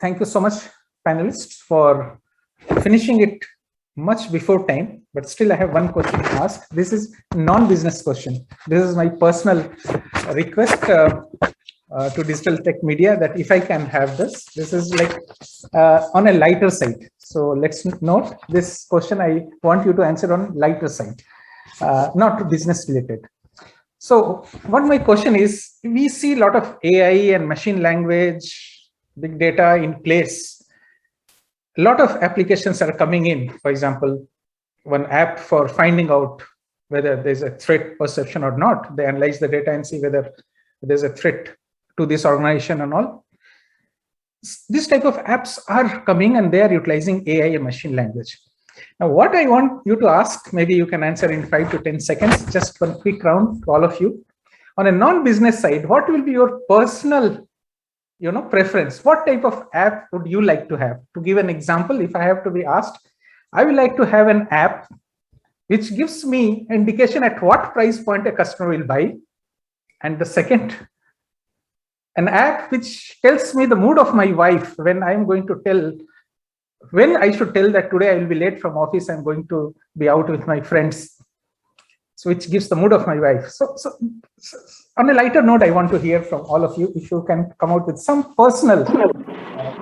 thank you so much, panelists, for finishing it much before time. But still, I have one question to ask. This is non-business question. This is my personal request to Digital Tech Media that if I can have this. This is like on a lighter side. So let's note this question. I want you to answer on lighter side, not business related. So what my question is, we see a lot of AI and machine language, big data in place. A lot of applications are coming in. For example, one app for finding out whether there's a threat perception or not. They analyze the data and see whether there's a threat to this organization and all. This type of apps are coming and they are utilizing AI and machine language. Now, what I want you to ask, maybe you can answer in 5 to 10 seconds, just one quick round to all of you. On a non-business side, what will be your personal, preference? What type of app would you like to have? To give an example, if I have to be asked, I would like to have an app which gives me indication at what price point a customer will buy. And the second, an app which tells me the mood of my wife when I'm going to tell, when I should tell that today I will be late from office, I'm going to be out with my friends. So which gives the mood of my wife. So on a lighter note, I want to hear from all of you if you can come out with some personal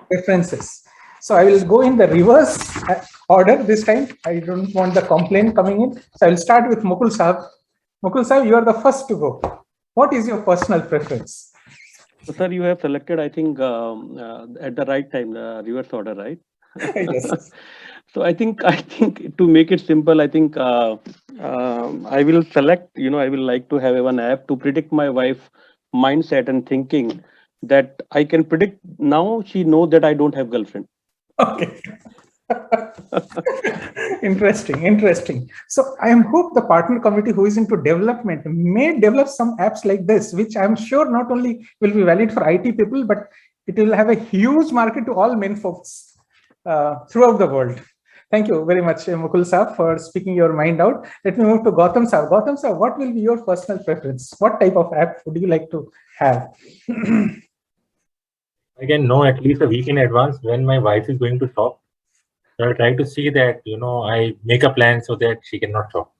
preferences. So I will go in the reverse order this time. I don't want the complaint coming in. So I will start with Mukul Sahab. Mukul Sahab, you are the first to go. What is your personal preference? So, sir, you have selected, I think, at the right time, the reverse order, right? Yes. So I think to make it simple, I think I will select, I will like to have one app to predict my wife mindset and thinking, that I can predict now she knows that I don't have girlfriend. Okay. Interesting. So I hope the partner community who is into development may develop some apps like this, which I'm sure not only will be valid for IT people, but it will have a huge market to all men folks throughout the world. Thank you very much, Mukul Sahab, for speaking your mind out. Let me move to Gautam Sahab. Gautam Sahab, what will be your personal preference? What type of app would you like to have? I can know at least a week in advance when my wife is going to shop. So I'll try to see that, I make a plan so that she cannot shop.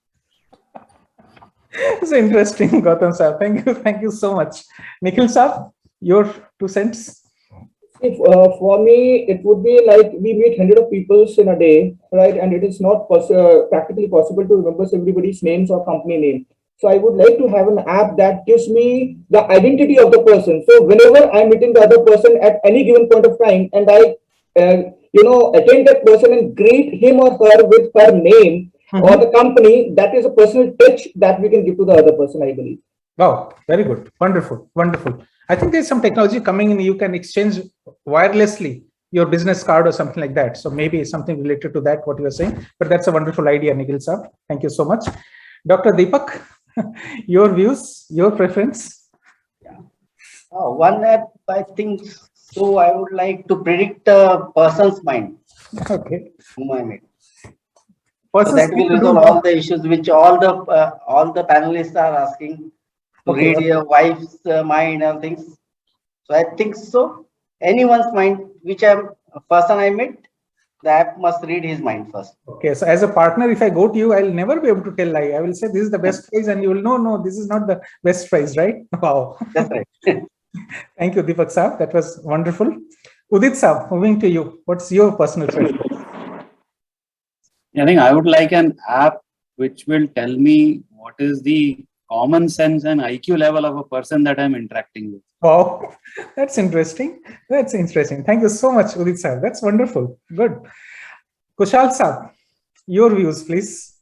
It's interesting, Gautam Sahab. Thank you so much. Nikhil Sahab, your 2 cents. For me, it would be like we meet 100 of people in a day, right? And it is not practically possible to remember everybody's names or company name. So I would like to have an app that gives me the identity of the person. So whenever I'm meeting the other person at any given point of time, and I, attend that person and greet him or her with her name or the company, that is a personal touch that we can give to the other person, I believe. Wow, very good. Wonderful. I think there's some technology coming in. You can exchange wirelessly your business card or something like that. So maybe something related to that, what you are saying. But that's a wonderful idea, Nikhil Sahab. Thank you so much. Dr. Deepak, your views, your preference? Yeah. One app, I think, so I would like to predict a person's mind. Okay. Whom I meet. So that will resolve all the issues which all the panelists are asking. To read your wife's mind and things. So I think so. Anyone's mind, which person I met, the app must read his mind first. Okay, so as a partner, if I go to you, I'll never be able to tell lie. I will say this is the best price, and you will know, no, this is not the best price, right? Wow. That's right. Thank you, Deepak Sahab. That was wonderful. Udit Sahab, moving to you. What's your personal preference? I think I would like an app which will tell me what is the common sense and IQ level of a person that I'm interacting with. Wow, that's interesting. Thank you so much, Udit Sahab. That's wonderful. Good. Kushal Sahab, your views, please.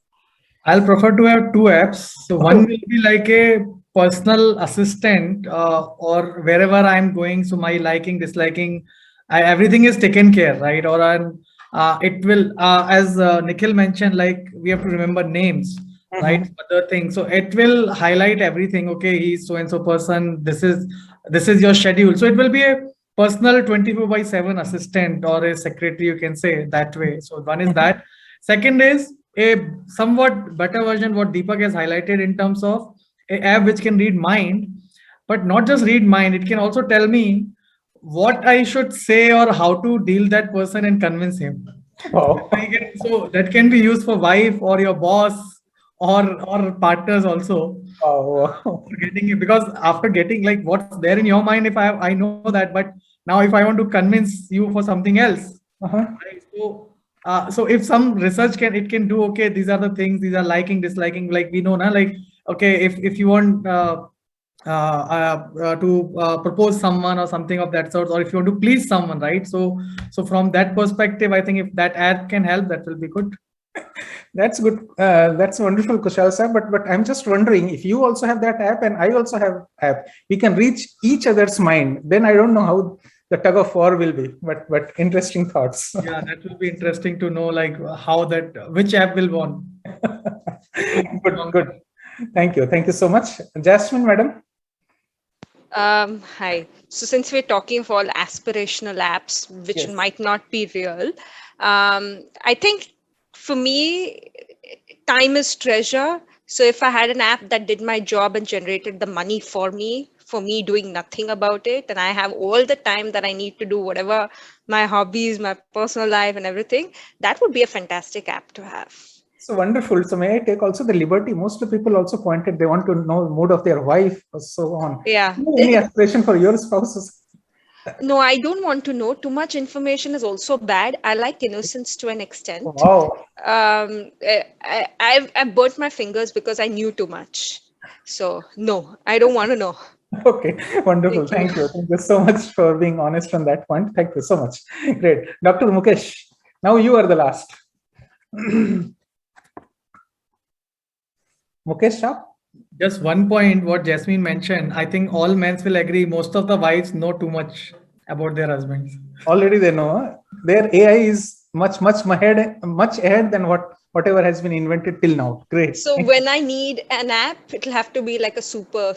I'll prefer to have 2 apps. So one will be like a personal assistant or wherever I'm going. So my liking, disliking, everything is taken care, right? Or it will, as Nikhil mentioned, like we have to remember names. Right, other things. So it will highlight everything. Okay, he's so and so person. This is your schedule. So it will be a personal 24/7 assistant or a secretary, you can say that way. So one is that. Second is a somewhat better version what Deepak has highlighted in terms of an app which can read mind, but not just read mind. It can also tell me what I should say or how to deal that person and convince him. Wow. So that can be used for wife or your boss or partners also. Wow. For getting it, because after getting like what's there in your mind, if I know that, but now if I want to convince you for something else, Uh-huh. right? So if some research can do, okay, these are the things, these are liking, disliking, like we know now, like, okay, if you want to propose someone or something of that sort, or if you want to please someone, right? So from that perspective, I think if that app can help, that will be good. That's good. That's wonderful, Kushal sir. But I'm just wondering if you also have that app and I also have app, we can reach each other's mind. Then I don't know how the tug of war will be. But interesting thoughts. Yeah, that will be interesting to know, like how which app will won. Good. Thank you so much, Jasmine, madam. Hi. So since we're talking of all aspirational apps, which Yes. might not be real, I think for me, time is treasure. So if I had an app that did my job and generated the money for me doing nothing about it, and I have all the time that I need to do whatever my hobbies, my personal life, and everything, that would be a fantastic app to have. So wonderful. So may I take also the liberty? Most of the people also pointed they want to know the mood of their wife or so on. Yeah. Any aspiration for your spouses? No, I don't want to know. Too much information is also bad. I like innocence to an extent. Wow. I've burnt my fingers because I knew too much. So no, I don't want to know. Okay, wonderful. Thank you. Thank you so much for being honest on that point. Thank you so much. Great. Dr. Mukesh, now you are the last. Mukesh Shah? Just one point, what Jasmine mentioned, I think all men will agree, most of the wives know too much about their husbands. Already they know. Their AI is much ahead than whatever has been invented till now. Great. So when I need an app, it'll have to be like a super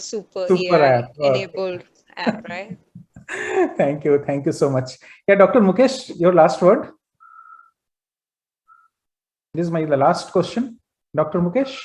AI app. enabled app, right? Thank you. Thank you so much. Yeah, Dr. Mukesh, your last word. This is the last question. Dr. Mukesh.